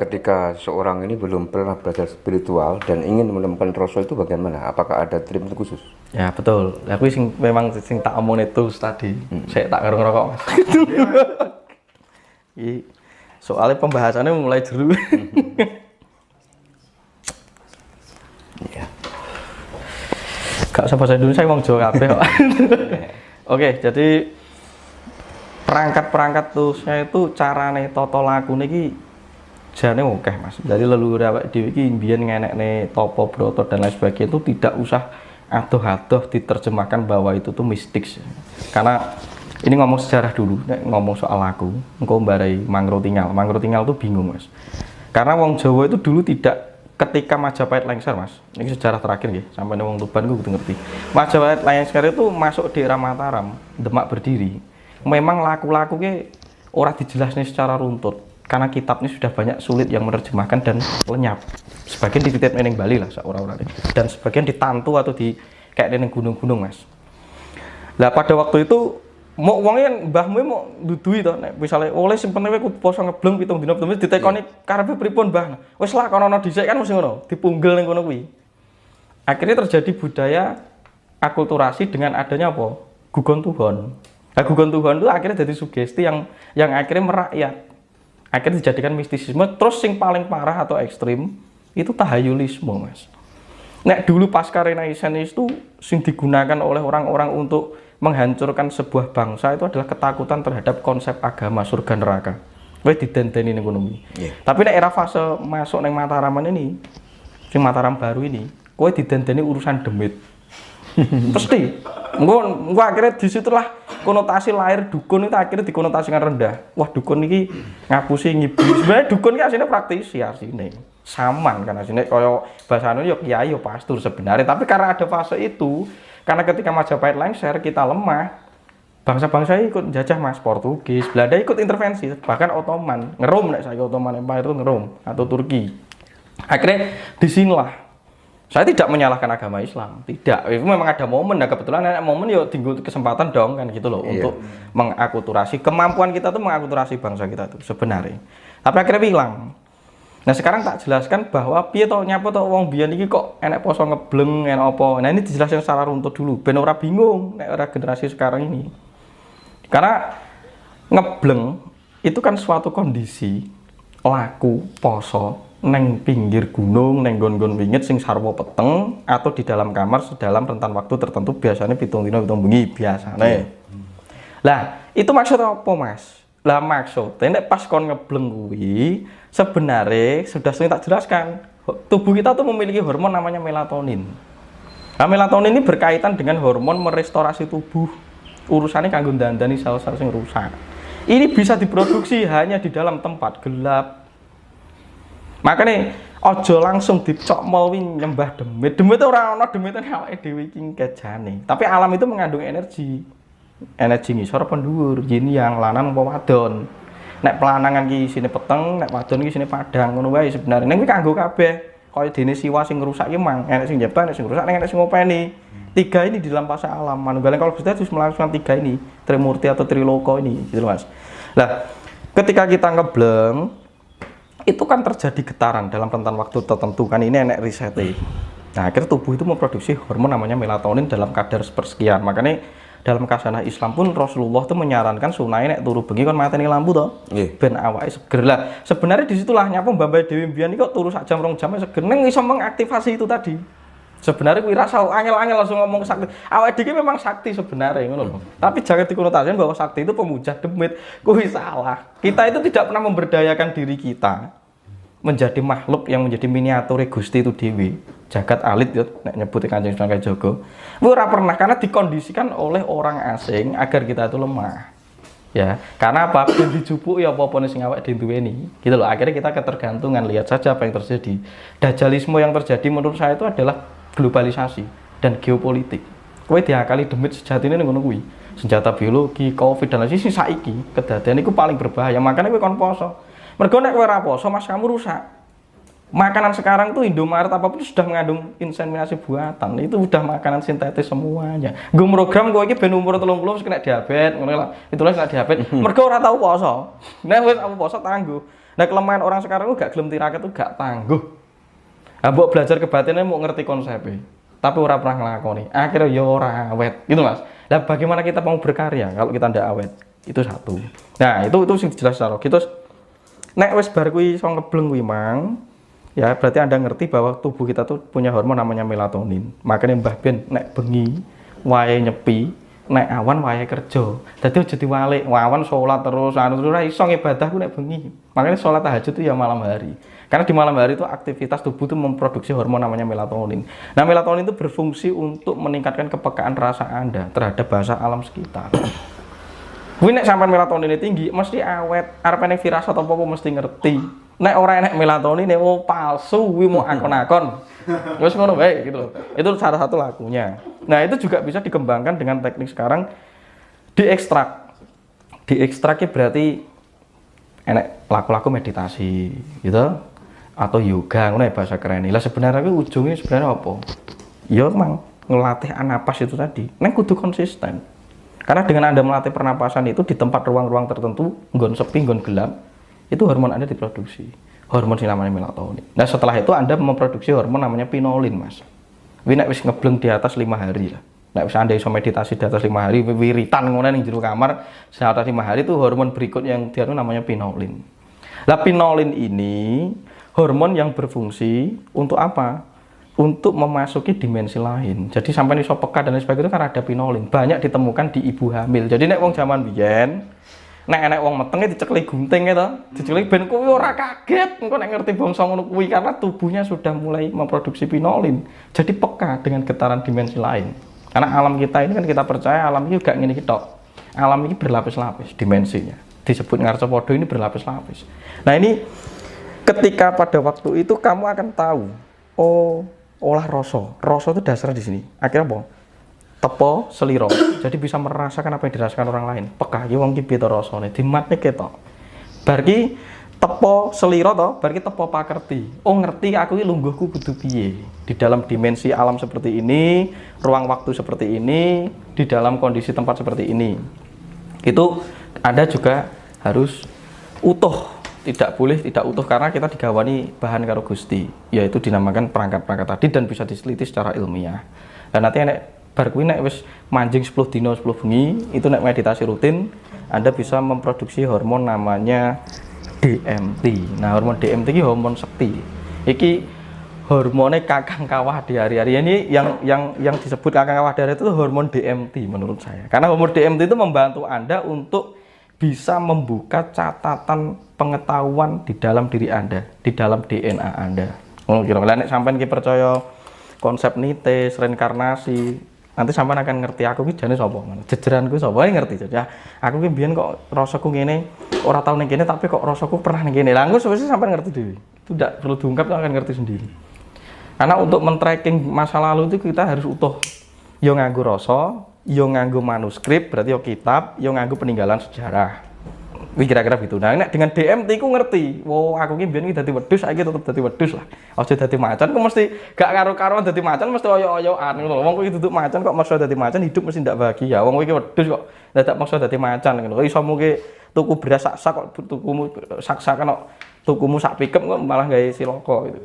ketika seorang ini belum pernah belajar spiritual dan ingin menemukan Rasul itu bagaimana? Apakah ada treatment khusus? Ya betul. Aku memang tak omong itu tadi. Saya tak ngerokok Mas. Soalnya pembahasannya mulai dulu. Iya. Gak usah bahasa Indonesia, ngomong Jawa kabeh kok. Oke, jadi perangkat-perangkat terusnya itu carane tata lakune iki jane akeh Mas. Jadi leluhur awake dhewe iki mbiyen ngenekne tapa brata dan lain sebagainya itu tidak usah adoh-adoh diterjemahkan bahwa itu tuh mistik. Karena ini ngomong sejarah dulu, nek ngomong soal aku, engko mbarai Mangro Tinggal. Mangro Tinggal tuh bingung Mas. Karena wong Jawa itu dulu tidak ketika Majapahit lengser Mas, ini sejarah terakhir ya, sampai wong Tuban gue ngerti. Majapahit lengser itu masuk di era Mataram, Demak berdiri. Memang laku-lakunya ora dijelasnya secara runtut, karena kitabnya sudah banyak sulit yang menerjemahkan dan lenyap. Sebagian dititip neng Bali lah, orang-orang dan sebagian ditantu atau di kayak neng gunung-gunung Mas. Lah pada waktu itu mau uangnya mbahmu mau dudui to nek misale oleh simpen wae kudu poso ngebleng 7 dina terus ditekoni karepe pripun mbah. Wis lah kono dhisik kan mesti ngono, dipunggel ning kono kuwi. Akhirnya terjadi budaya akulturasi dengan adanya apa? Gugon Tuhan. Nah, gugon Tuhan itu akhirnya jadi sugesti yang akhirnya merakyat. Akhirnya dijadikan mistisisme, terus yang paling parah atau ekstrim itu tahayulisme, Mas. Nek dulu pasca Renaissance itu sing digunakan oleh orang-orang untuk menghancurkan sebuah bangsa itu adalah ketakutan terhadap konsep agama surga neraka. Wes didenteni ning ekonomi. Yeah. Tapi nek era fase masuk neng Mataraman ini, sing Mataram baru ini, kowe didenteni urusan demit. Pasti. Engko akhirnya disitulah konotasi lahir dukun itu akhirnya dikonotasikan rendah. Wah dukun iki ngapusi ngiblis. Sebenarnya dukun iki asline praktisi asline. Saman kan asline kaya bahasane yo kiai yo pastur sebenarnya. Tapi karena ada fase itu, karena ketika Majapahit lengser kita lemah, bangsa-bangsa ikut jajah Mas, Portugis, Belanda ikut intervensi, bahkan Ottoman, ngerum nek saya Ottoman Empire itu ngerum atau Turki. Akhirnya disinilah saya tidak menyalahkan agama Islam, tidak. Itu memang ada momen, nah kebetulan ada momen ya tinggal kesempatan dong kan gitu loh untuk mengakulturasi kemampuan kita tuh mengakulturasi bangsa kita tuh sebenarnya. Tapi akhirnya hilang. Nah sekarang tak jelaskan bahwa piye to nyapa to wong biyen iki kok enek poso ngebleng enek apa. Nah ini dijelaskan secara runtut dulu ben ora bingung nek ora generasi sekarang ini. Karena ngebleng itu kan suatu kondisi laku poso neng pinggir gunung, neng gon-gon wingit sing sarwa peteng atau di dalam kamar sedalam rentan waktu tertentu biasanya 7 dina 7 bengi biasane. Lah, itu maksudnya apa, Mas? Lah maksudnya nek pas kon ngebleng kuwi sebenarnya sudah sering tak jelaskan, tubuh kita tuh memiliki hormon namanya melatonin. Nah, melatonin ini berkaitan dengan hormon merestorasi tubuh. Urusannya kanggo dandani sel-sel sing rusak. Ini bisa diproduksi hanya di dalam tempat gelap. Makanya ojo langsung dicok molwi nyembah demit. Demit itu ora ana demit awake dhewe iki kejane. Tapi alam itu mengandung energi. Energi ngisor apa dhuwur, yin yang lanang apa wadon. Nek pelanangan ki isine peteng, nek wadon ki isine padang, ngono wae sebenarnya. Ning kuwi kanggo kabeh. Kaya dene siwa sing ngrusak ki mang, enek sing njebak, enek sing ngrusak, enek sing ngopeni. Tiga ini di dalam fase alam. Manunggaling kalau kita harus melakukan tiga ini, Trimurti atau Triloko ini, gitu Mas. Lah, ketika kita ngebleng, itu kan terjadi getaran dalam rentan waktu tertentu kan ini enek risetnya. Nah, akhirnya tubuh itu memproduksi hormon namanya melatonin dalam kadar sepersekian. Makanya dalam kasanah Islam pun Rasulullah itu menyarankan sunai nek turu bengi kon mateni lampu to. Ben awake seger lah. Sebenarnya disitulah nyapa Mbak Dewi Mbian iki kok turu sak jam 2 jam seger neng iso mengaktifasi itu tadi. Sebenarnya kuwi rasa angel-angel langsung ngomong sakti. Awake dhewe memang sakti sebenarnya ngono lho. Tapi jangan dikonotasikan bahwa sakti itu pemuja demit. Kuwi salah. Kita itu tidak pernah memberdayakan diri kita menjadi makhluk yang menjadi miniatur Gusti itu dewi. Jagat alit ya nek nyebut Kanjeng Sunan Kalijaga. Kuwi ora pernah karena dikondisikan oleh orang asing agar kita itu lemah. Ya, karena apa? Ben dijupuk ya apa-apa sing awake dhewe duweni. Gitu loh. Akhirnya kita ketergantungan. Lihat saja apa yang terjadi. Dajjalisme yang terjadi menurut saya itu adalah globalisasi dan geopolitik. Kowe diakali demit sejatine ngono kuwi. Senjata biologi, Covid dan lain-lain saiki kedadian iku paling berbahaya. Makanya kowe kon poso. Mergo nek kowe ora poso, Mas kamu rusak. Makanan sekarang tuh Indomaret apapun sudah mengandung inseminasi buatan. Itu udah makanan sintetis semuanya. Nggo program kowe iki ben umur 30 wis kena diabetes, ngono lah. Itulah kena diabetes. Mergo ora tau poso. Nek wis aku poso tangguh. Nah, kelemahan orang sekarang itu gak gelem tirakat itu gak tangguh. Nah, mbok belajar kebatinannya mau ngerti konsepnya, tapi ora pernah ngelakoni. Akhirnya ya ora awet, gitu Mas. Nah, bagaimana kita mau berkarya kalau kita ndak awet? Itu satu. Nah, itu sing jelas karo gitu. Nek wis bar kuwi iso ngebleng kuwi mang, ya berarti Anda ngerti bahwa tubuh kita tuh punya hormon namanya melatonin. Makanya Mbah Ben nek bengi wae nyepi, nek awan wae kerja. Dadi aja diwalik, awan salat terus anu terus ora iso ibadah ku nek bengi. Makanya salat tahajud itu ya malam hari. Karena di malam hari itu aktivitas tubuh itu memproduksi hormon namanya melatonin. Nah, melatonin itu berfungsi untuk meningkatkan kepekaan rasa Anda terhadap bahasa alam sekitar. Kuwi nek sampean melatoninnya tinggi, mesti awet. Arepene firasat apa kok mesti ngerti. Nek ora enek melatonin oh palsu, kuwi mau akon-akon. Wis ngono bae gitu loh. Itu salah satu lakunya. Nah, itu juga bisa dikembangkan dengan teknik sekarang diekstrak. Diekstraknya berarti enek laku-laku meditasi gitu atau yoga ngono ya bahasa keren. Lah sebenarnya ujungnya sebenarnya apa? Ya emang ngelatih napas itu tadi. Nek kudu konsisten. Karena dengan Anda melatih pernapasan itu di tempat ruang-ruang tertentu, nggon sepi, nggon gelap, itu hormon Anda diproduksi. Hormon yang namanya melatonin. Nah, setelah itu Anda memproduksi hormon namanya pinolin, Mas. Nek wis ngebleng di atas 5 hari lah. Nek wis Anda iso meditasi di atas 5 hari, wiritan ngono ning jero kamar, di atas 5 hari itu hormon berikut yang dia namanya pinolin. Lah pinolin ini hormon yang berfungsi untuk apa? Untuk memasuki dimensi lain. Jadi sampai iso peka dan sebagainya itu kan ada pinolin. Banyak ditemukan di ibu hamil. Jadi nek wong zaman biyen, nek enek wong metenge dicekli gunting gitu, dicekli ben kuwi ora kaget, engko nek ngerti bangsa ngono kuwi karena tubuhnya sudah mulai memproduksi pinolin. Jadi peka dengan getaran dimensi lain. Karena alam kita ini kan kita percaya alam ini gak ngene iki tok. Alam ini berlapis-lapis dimensinya. Disebut ngarcapada ini berlapis-lapis. Nah, ini ketika pada waktu itu kamu akan tahu, oh, olah rasa. Rasa itu dasarnya di sini. Akhirnya apa? Tepo seliro. Jadi bisa merasakan apa yang dirasakan orang lain. Peka iki wong iki piye to rasane. Dimatne ketok. Bar ki tepo seliro to, bar ki tepo pakerti. Oh, ngerti aku iki lungguhku kudu piye. Di dalam dimensi alam seperti ini, ruang waktu seperti ini, di dalam kondisi tempat seperti ini. Itu Anda juga harus utuh. Tidak boleh tidak utuh karena kita digawani bahan karo Gusti, yaitu dinamakan perangkat-perangkat tadi dan bisa diteliti secara ilmiah. Dan nanti nek bar kuwi nek wis manjing 10 dino 10 bengi, itu nek meditasi rutin Anda bisa memproduksi hormon namanya DMT. Nah, hormon DMT ini hormon sekti. Iki hormonnya kakang kawah di hari-hari ini yang disebut kakang kawah di hari itu hormon DMT menurut saya. Karena hormon DMT itu membantu Anda untuk bisa membuka catatan pengetahuan di dalam diri Anda, di dalam DNA Anda. Oh, kira-kira nek sampean ki percaya konsep nitis, reinkarnasi, nanti sampean akan ngerti aku ki jane sapa. Jejeranku sapa ngerti. Ya, aku ki mbiyen kok rasaku ngene, ora tau ning kene tapi kok rasaku pernah ning kene. Lah engko sewise sampean ngerti dhewe. Itu ndak perlu diungkap, akan ngerti sendiri. Karena untuk men-tracking masa lalu itu kita harus utuh. Yo nganggo rasa, yo nganggo manuskrip, berarti yo kitab, yo nganggo peninggalan sejarah. Wih kira-kira gitu. Nah, dengan DMT ku ngerti. Wow, aku ki mbiyen iki dadi wedhus, saiki tetep dadi wedhus lah. Aja dadi macan, ku mesti gak karo-karoan dadi macan, mesti oyo-oyoan ngono. Wong kuwi duduk macan kok maksa dadi macan, hidup mesti ndak bahagia. Wong iki wedhus kok dadak maksa dadi macan ngono. Iso muke tuku beras sak kok tukumu sak-sak kok tukumu sak pikep kok malah gawe siloko gitu.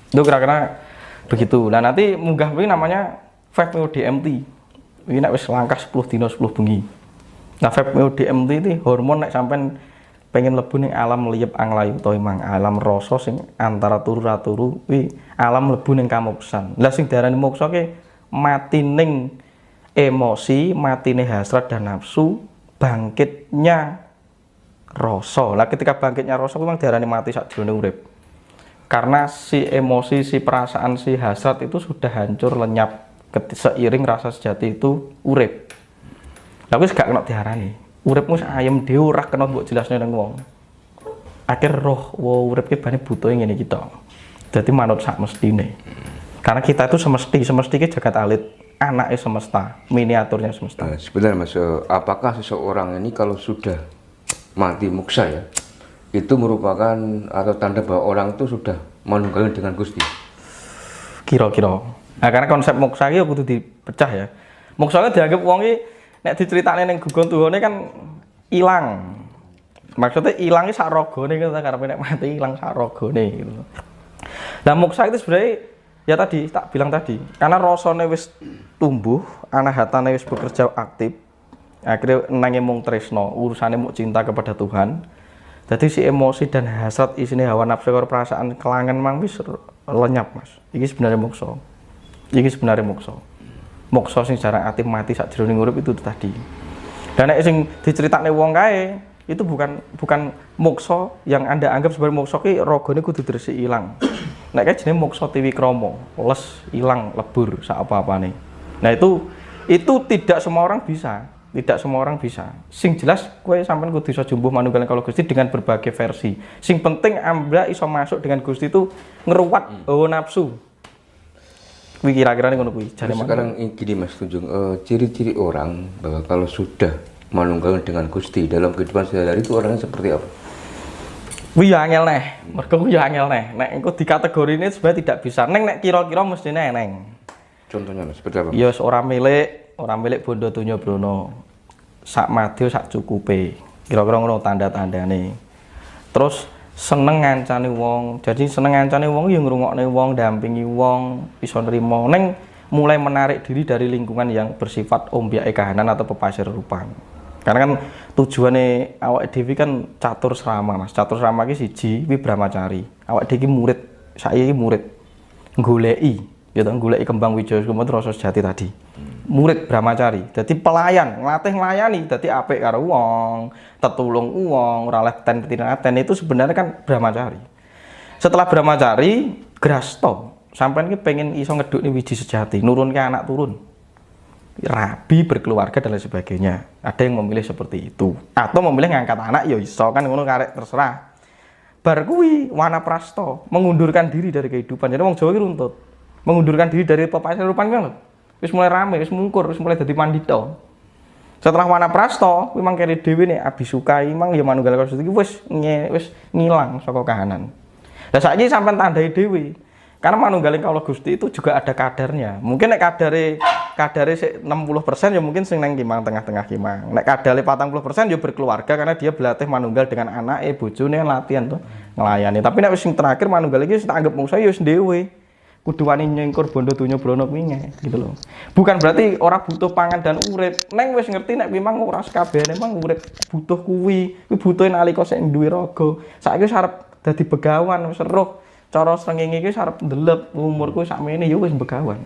Itu kira-kira begitu. Nah, nanti munggah kuwi namanya 5-MeO DMT. Ini nek wis langkah 10 dino 10 bengi. Nah, 5-MeO DMT ini hormon nek sampean pengen mlebu ning alam liyep anglayu utawa mang alam rasa sing antara turu-turu kuwi alam mlebu ning kamoksan. Lah sing diarani moksa ki matining emosi, matine hasrat dan nafsu, bangkitnya rasa. Lah ketika bangkitnya rasa kuwi mang diarani mati sakjroning urip. Karena si emosi, si perasaan, si hasrat itu sudah hancur lenyap seiring rasa sejati itu urip. Lah wis gak kena diarani. Uripmu ayem dhewe ora kena mbok jelasne nang wong. Akhir roh urip ki bane butuhe ngene iki to. Dadi manut sak mestine. Karena kita itu semesti ki jagat alit, anake semesta, miniaturnya semesta. Sebenarnya Mas, apakah seseorang ini kalau sudah mati moksa ya, itu merupakan atau tanda bahwa orang itu sudah manunggal dengan Gusti? Kira-kira. Nah, karena konsep moksa iki kudu dipecah ya. Moksa dianggap wong iki nek diceritakne ning gugon tuhane kan ilang. Maksudnya ilangnya sak rogone kan karena nek mati ilang sak rogone gitu. Nah, moksa itu sebenarnya ya tadi tak bilang tadi, karena rasane wis tumbuh, anahatane wis bekerja aktif. Akhirnya nanging mung tresno, urusane mung cinta kepada Tuhan. Jadi si emosi dan hasrat isine hawa nafsu karo perasaan kelangan mang wis lenyap, Mas. Iki sebenarnya moksa. Iki sebenarnya moksa. Moksa sing jarang aktif mati sak jroning urip itu tadi. Dan nek sing diceritakne wong kae itu bukan moksa yang Anda anggap sebagai moksa ki ragane kudu dresik ilang. Nek kae jenenge moksa tiwikrama, les ilang lebur sak apa-apane. Nah itu tidak semua orang bisa. Tidak semua orang bisa. Sing jelas kowe sampean kudu iso jumbuh manunggaling kala Gusti dengan berbagai versi. Sing penting Anda iso masuk dengan Gusti itu ngeruwat hawa nafsu. Kuwi kira-kira ngono kuwi. Sekarang gini Mas Tunjung, ciri-ciri orang bahwa kalau sudah manunggaling dengan Gusti dalam kehidupan sehari-hari itu orangnya seperti apa? Kuwi ya angel neh. Mergo kuwi ya angel neh. Nek engko dikategorine sebenarnya tidak bisa. Nek kira-kira mestine eneng. Contohnya Mas, seperti apa? Ya ora milik bondo donya brono. Sak madya sak cukupe. Kira-kira ngono tanda-tandane. Terus seneng ngancani wong. Jadi seneng ngancani wong ya ngrungokne wong, dampingi wong, iso nrimo. Neng mulai menarik diri dari lingkungan yang bersifat ombyake kahanan atau pepasir rupan. Karena kan tujuannya awak dhewe kan catur serama, Mas. Catur serama ki siji kuwi brahmacari. Awak dhewe ki murid, saiki murid goleki, ya to goleki kembang wijaya kumut rasa sejati tadi. Murid brahmacari, jadi pelayan, ngelatih nglayani, jadi apik karo wong, tetulung wong, ora oleh ten itu sebenarnya kan brahmacari. Setelah brahmacari, grasto, sampean ki pengen iso ngedukne wiji sejati, nurunke anak turun. Rabi berkeluarga dan lain sebagainya. Ada yang memilih seperti itu, atau memilih ngangkat anak ya iso kan ngono karek terserah. Bar kuwi wanaprasta, mengundurkan diri dari kehidupan. Jadi wong Jawa ki runtut. Mengundurkan diri dari pepasir rupan kan lho. Wis mulai rame, wis mungkur, wis mulai dadi pandita. Setelah wanaprasta, kuwi mang kene dhewe nek abisukai mang ya manunggal karo iki wis ngilang saka kahanan. Lah saiki sampean tandai dhewe. Karena manunggaling kawula Gusti itu juga ada kadarnya. Mungkin nek kadare sik 60% ya mungkin sing nang kimang tengah-tengah kimang. Nek kadare 40% ya berkeluarga karena dia berlatih manunggal dengan anake, bojone latihan to nglayani. Tapi nek wis sing terakhir manunggal iki tak anggap mungsa ya wis dhewe. Kudu wani nyengkur bondo donya brana kuwi gitu loh. Bukan berarti ora butuh pangan dan urip. Neng wis ngerti nek memang ora sakabehane memang urip butuh kuwi butuh nalika sik duwe raga. Saiki wis arep dadi begawan wis eruh. Cara srengenge iki wis arep ndelep umurku sakmene ya wis begawan.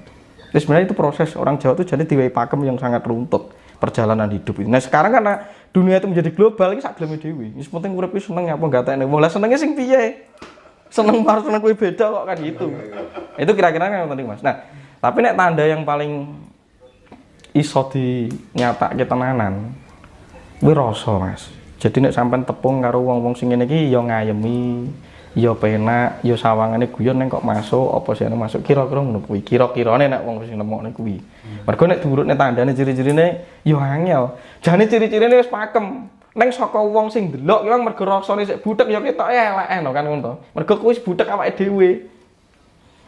Jadi sebenarnya itu proses orang Jawa itu jadi diwehi pakem yang sangat runtut perjalanan hidup ini. Nah sekarang karena dunia itu menjadi global iki sak geleme dhewe. Wis penting urip wis seneng apa gatekne wong. Lah senenge sing piye? Seneng harus seneng kuwi beda kok kan gitu. Itu kira-kira yang penting Mas. Nah, tapi nek tanda yang paling iso dinyatake tenanan kuwi rasa Mas. Jadi nek sampean tepung karo wong-wong sing ngene iki ya ngayemi, ya penak, ya sawangane guyon nek kok masuk apa sih masuk kira-kira ngono kuwi. Kira-kirane nek wong sing nemokne kuwi. Mergo nek diurutne tandane ciri-cirine ya angel. Jane ciri-cirine wis pakem. Neng saka wong sing ndelok ki mergo rasane sik butek ya ketoke elek kan ngono to. Mergo kuwi wis butek awake dhewe.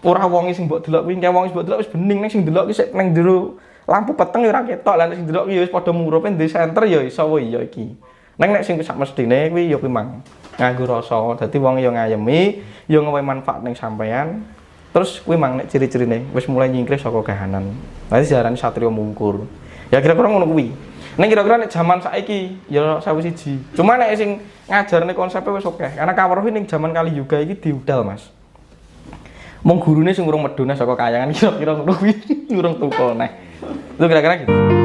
Ora wong sing mbok delok kuwi, wong sing mbok delok wis bening ning sing ndelok ki sik nang jero lampu peteng ya ora ketok. Lah nek sing ndelok ki ya wis padha murupe ndek senter ya iso wae ya iki. Neng nek sing sak mestine kuwi ya kuwi mang nganggo rasa. Dadi wong ya ngayemi, ya ngewe manfaat ning sampean. Terus kuwi mang nek ciri-cirine wis mulai nyingkrih saka kahanan. Dadi diarani satriya mungkur. Ya kira-kira ngono kuwi. Nek kira-kira nek jaman saiki ya sawi siji. Cuma nek sing ngajarne konsepnya wis akeh. Karena kawruh ning jaman kali juga iki diudal, Mas. Mung gurune sing urung medhone saka kayangan kira-kira ngono kuwi urung tukul neh. Itu kira-kira gitu.